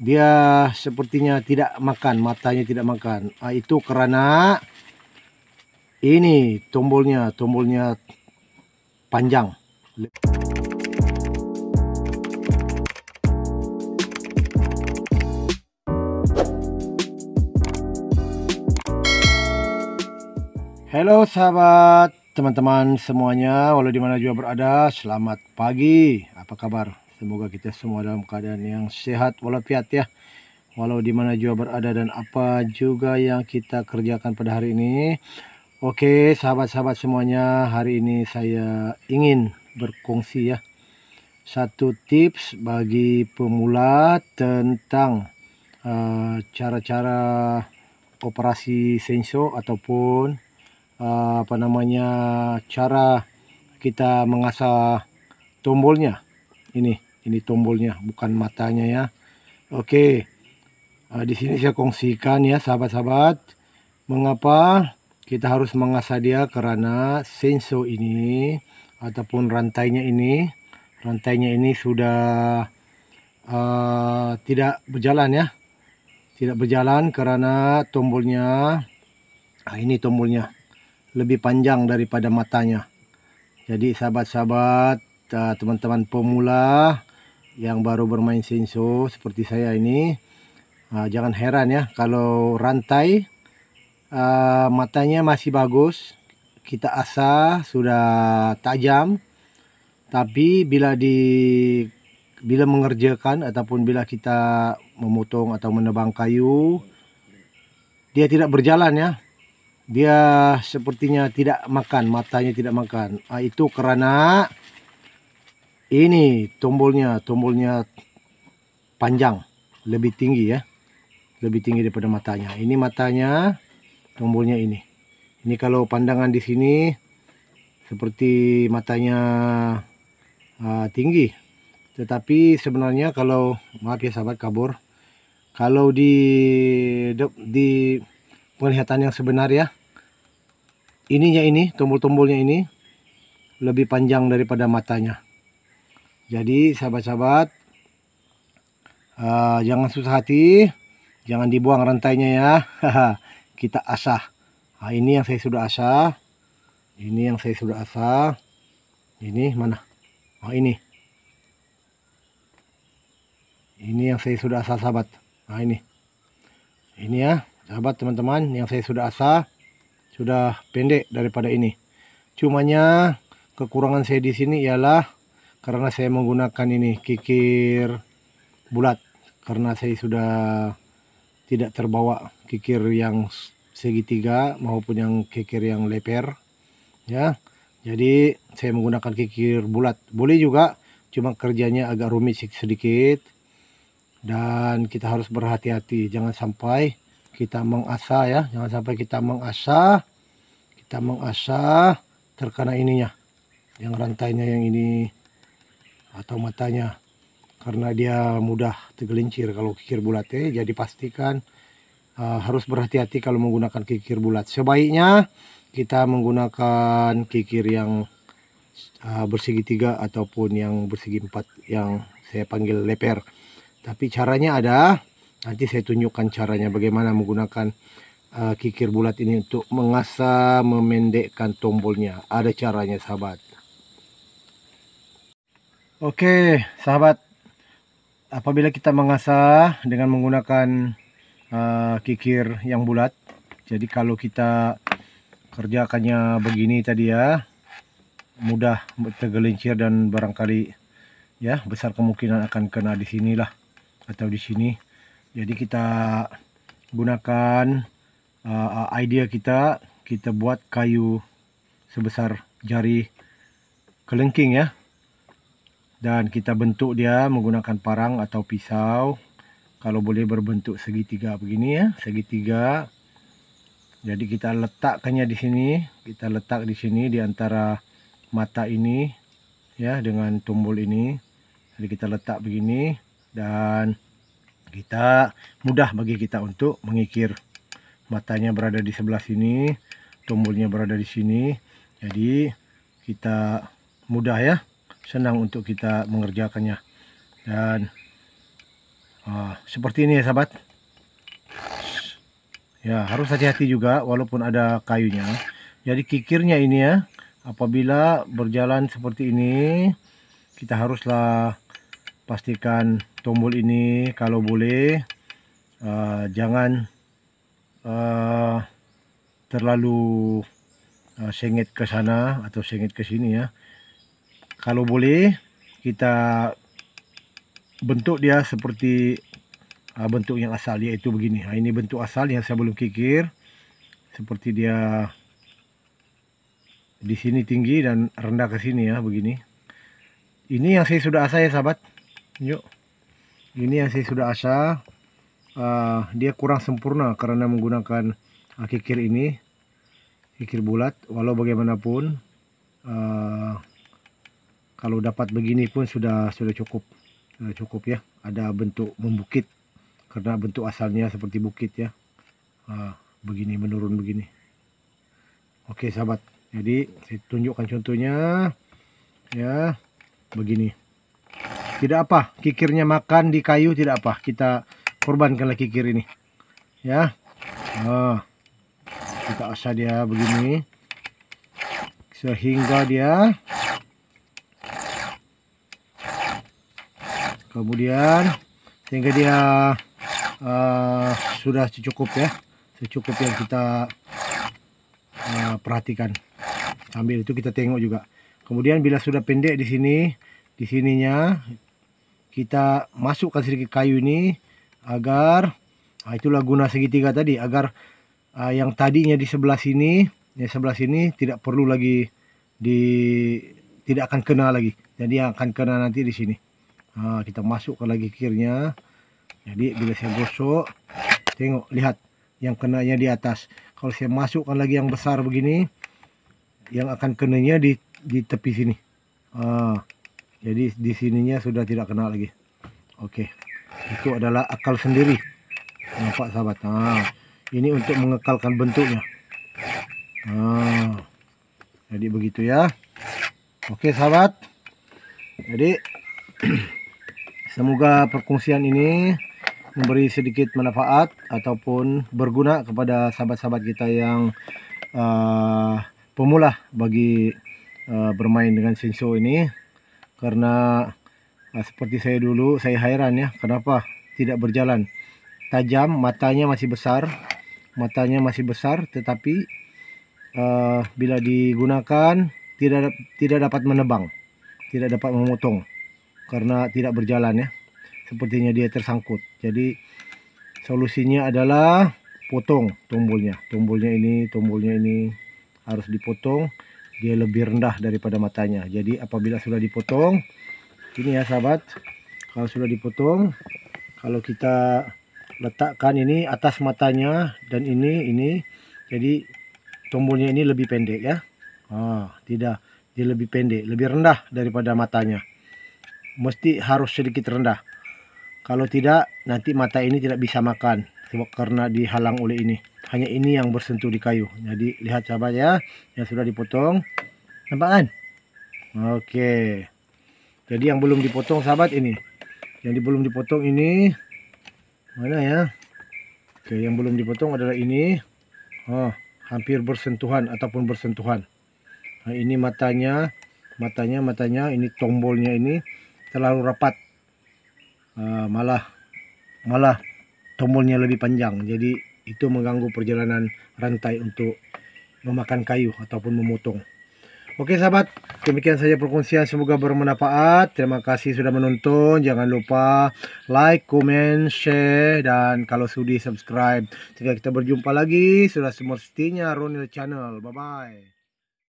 dia sepertinya tidak makan, matanya tidak makan. Itu karena ini tombolnya panjang. Halo sahabat, teman-teman semuanya, walau dimana juga berada, selamat pagi. Apa kabar? Semoga kita semua dalam keadaan yang sehat walafiat ya. Walau dimana juga berada dan apa juga yang kita kerjakan pada hari ini. Oke sahabat-sahabat semuanya, hari ini saya ingin berkongsi ya satu tips bagi pemula tentang cara-cara operasi sensor ataupun cara kita mengasah tombolnya. Ini tombolnya, bukan matanya ya. Oke, di sini saya kongsikan ya sahabat-sahabat, mengapa kita harus mengasah dia, karena sensor ini ataupun rantainya ini sudah tidak berjalan ya. Tidak berjalan karena tombolnya, ini tombolnya lebih panjang daripada matanya. Jadi sahabat-sahabat, teman-teman pemula yang baru bermain sensor seperti saya ini, jangan heran ya kalau rantai matanya masih bagus, kita asah sudah tajam, tapi bila mengerjakan ataupun bila kita memotong atau menebang kayu, dia tidak berjalan ya. Dia sepertinya tidak makan, matanya tidak makan. Itu karena ini tombolnya panjang, lebih tinggi ya, lebih tinggi daripada matanya. Ini matanya, tombolnya ini. Ini kalau pandangan di sini seperti matanya tinggi, tetapi sebenarnya kalau, maaf ya sahabat kabur, kalau di penglihatan yang sebenar ya, ininya ini, tombol-tombolnya ini lebih panjang daripada matanya. Jadi sahabat-sahabat, jangan susah hati, jangan dibuang rantainya ya. Kita asah. Ini yang saya sudah asah. Ini yang saya sudah asah. Ini mana? Ini yang saya sudah asah sahabat. Ini ya sahabat, teman-teman, yang saya sudah asah sudah pendek daripada ini. Cumanya kekurangan saya di sini ialah karena saya menggunakan ini kikir bulat, karena saya sudah tidak terbawa kikir yang segitiga maupun yang kikir yang leper ya. Jadi saya menggunakan kikir bulat. Boleh juga, cuma kerjanya agak rumit sedikit, dan kita harus berhati-hati, jangan sampai kita mengasah ya, jangan sampai kita mengasah terkena ininya, yang rantainya yang ini atau matanya, karena dia mudah tergelincir kalau kikir bulat ya. Jadi pastikan harus berhati-hati kalau menggunakan kikir bulat. Sebaiknya kita menggunakan kikir yang bersegi 3 ataupun yang bersegi 4, yang saya panggil leper. Tapi caranya ada, nanti saya tunjukkan caranya bagaimana menggunakan kikir bulat ini untuk mengasah, memendekkan tombolnya. Ada caranya sahabat. Oke sahabat, apabila kita mengasah dengan menggunakan kikir yang bulat, jadi kalau kita kerjakannya begini tadi ya, mudah tergelincir dan barangkali ya besar kemungkinan akan kena di sinilah atau di sini. Jadi kita gunakan idea kita buat kayu sebesar jari kelingking ya, dan kita bentuk dia menggunakan parang atau pisau. Kalau boleh berbentuk segitiga begini ya, segitiga. Jadi kita letakkannya di sini, kita letak di sini di antara mata ini ya dengan tombol ini. Jadi kita letak begini, dan kita mudah bagi kita untuk mengikir. Matanya berada di sebelah sini, tombolnya berada di sini. Jadi kita mudah ya, senang untuk kita mengerjakannya. Dan Seperti ini ya sahabat. Ya, harus hati-hati juga walaupun ada kayunya. Jadi kikirnya ini ya, apabila berjalan seperti ini, kita haruslah pastikan tombol ini kalau boleh jangan terlalu sengit ke sana atau sengit ke sini ya. Kalau boleh kita bentuk dia seperti bentuk yang asal, yaitu begini. Ini bentuk asal yang saya belum kikir. Seperti dia di sini tinggi dan rendah ke sini ya, begini. Ini yang saya sudah asah ya sahabat. Yuk. Ini yang saya sudah asah. Dia kurang sempurna karena menggunakan kikir ini, kikir bulat. Walau bagaimanapun kalau dapat begini pun sudah cukup. Cukup ya. Ada bentuk membukit karena bentuk asalnya seperti bukit ya. Begini, menurun begini. Oke sahabat, jadi saya tunjukkan contohnya ya, begini. Tidak apa kikirnya makan di kayu, tidak apa, kita korbankanlah kikir ini ya. Kita asah dia begini sehingga dia kemudian sehingga dia sudah cukup ya, secukup yang kita perhatikan. Sambil itu kita tengok juga. Kemudian bila sudah pendek di sininya kita masukkan sedikit kayu ini agar itulah guna segitiga tadi, agar yang tadinya di sebelah sini, tidak perlu lagi tidak akan kena lagi. Jadi yang akan kena nanti di sini. Kita masukkan lagi kikirnya. Jadi bila saya gosok, tengok, lihat yang kenanya di atas. Kalau saya masukkan lagi yang besar begini, yang akan kenanya di tepi sini. Jadi di sininya sudah tidak kena lagi. Oke, itu adalah akal sendiri. Nampak sahabat? Ini untuk mengekalkan bentuknya. Jadi begitu ya. Oke sahabat. Jadi semoga perkongsian ini memberi sedikit manfaat ataupun berguna kepada sahabat-sahabat kita yang pemula bagi bermain dengan Shinso ini. Karena seperti saya dulu, saya heran ya, kenapa tidak berjalan. Tajam, matanya masih besar, tetapi bila digunakan tidak dapat menebang, tidak dapat memotong karena tidak berjalan ya. Sepertinya dia tersangkut. Jadi solusinya adalah potong tombolnya. Tombolnya ini harus dipotong. Dia lebih rendah daripada matanya. Jadi apabila sudah dipotong, ini ya sahabat, kalau sudah dipotong, kalau kita letakkan ini atas matanya dan ini, jadi tombolnya ini lebih pendek ya. Tidak, dia lebih pendek, lebih rendah daripada matanya. Mesti harus sedikit rendah. Kalau tidak, nanti mata ini tidak bisa makan sebab karena dihalang oleh ini. Hanya ini yang bersentuh di kayu. Jadi lihat sahabat ya, yang sudah dipotong. Nampak kan? Oke. Jadi yang belum dipotong sahabat ini. Yang belum dipotong ini mana ya? Oke, yang belum dipotong adalah ini. Hampir bersentuhan ataupun bersentuhan. Ini matanya, ini tombolnya ini terlalu rapat. Malah tombolnya lebih panjang, jadi itu mengganggu perjalanan rantai untuk memakan kayu ataupun memotong. Oke sahabat, demikian saja perkongsian, semoga bermanfaat. Terima kasih sudah menonton. Jangan lupa like, comment, share, dan kalau sudi subscribe. Jika kita berjumpa lagi, sudah semestinya Ronil Channel. Bye bye.